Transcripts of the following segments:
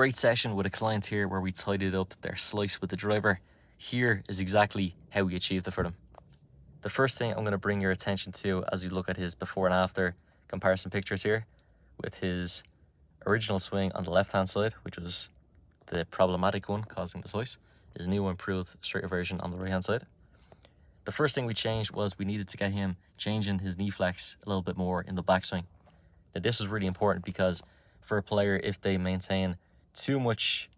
great session with a client here where we tidied up their slice with the driver. Here is exactly how we achieved it for them. The first thing I'm going to bring your attention to as you look at his before and after comparison pictures here, with his original swing on the left hand side, which was the problematic one causing the slice, his new improved straighter version on the right hand side. The first thing we changed was we needed to get him changing his knee flex a little bit more in the backswing. Now this is really important because for a player, if they maintain too much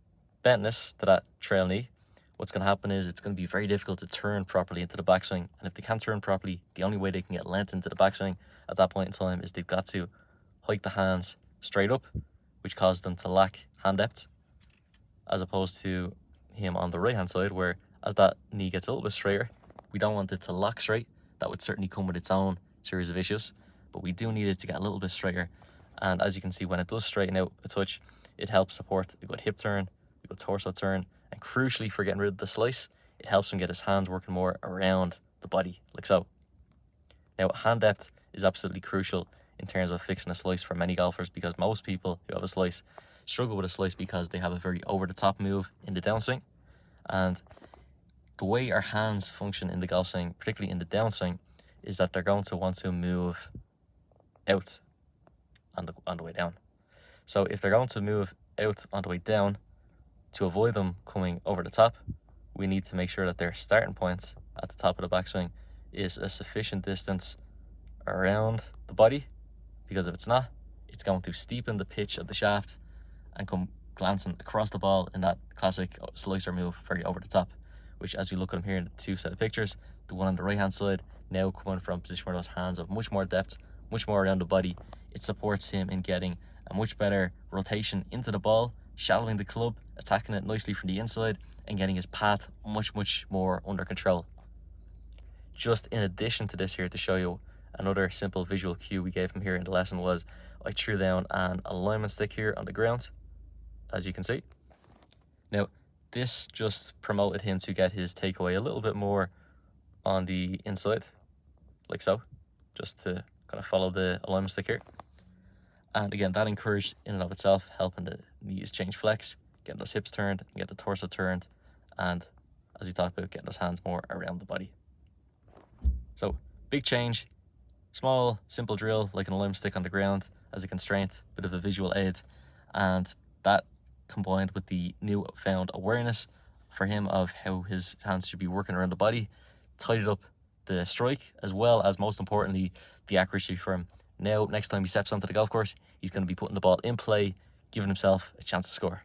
bentness to that trail knee, what's going to happen is it's going to be very difficult to turn properly into the backswing. And if they can't turn properly, the only way they can get length into the backswing at that point in time is they've got to hike the hands straight up, which causes them to lack hand depth, as opposed to him on the right hand side, where as that knee gets a little bit straighter, we don't want it to lock straight. That would certainly come with its own series of issues, but we do need it to get a little bit straighter. And as you can see, when it does straighten out a touch, it helps support a good hip turn, a good torso turn, and crucially for getting rid of the slice, it helps him get his hands working more around the body, like so. Now, hand depth is absolutely crucial in terms of fixing a slice for many golfers, because most people who have a slice struggle with a slice because they have a very over-the-top move in the downswing. And the way our hands function in the golf swing, particularly in the downswing, is that they're going to want to move out on the way down. So if they're going to move out on the way down, to avoid them coming over the top, we need to make sure that their starting point at the top of the backswing is a sufficient distance around the body, because if it's not, it's going to steepen the pitch of the shaft and come glancing across the ball in that classic slicer move very over the top, which, as we look at him here in the two set of pictures, the one on the right hand side now coming from a position where those hands have much more depth, much more around the body. It supports him in getting a much better rotation into the ball, shallowing the club, attacking it nicely from the inside, and getting his path much more under control. Just in addition to this here, to show you another simple visual cue we gave him here in the lesson, was I threw down an alignment stick here on the ground, as you can see. Now, this just promoted him to get his takeaway a little bit more on the inside, like so, just to kind of follow the alignment stick here. And again, that encouraged in and of itself, helping the knees change flex, getting those hips turned, and get the torso turned, and as we talked about, getting those hands more around the body. So, big change, small, simple drill like an alignment stick on the ground as a constraint, bit of a visual aid, and that combined with the newfound awareness for him of how his hands should be working around the body, tidied up the strike, as well as, most importantly, the accuracy for him. Now, next time he steps onto the golf course, he's going to be putting the ball in play, giving himself a chance to score.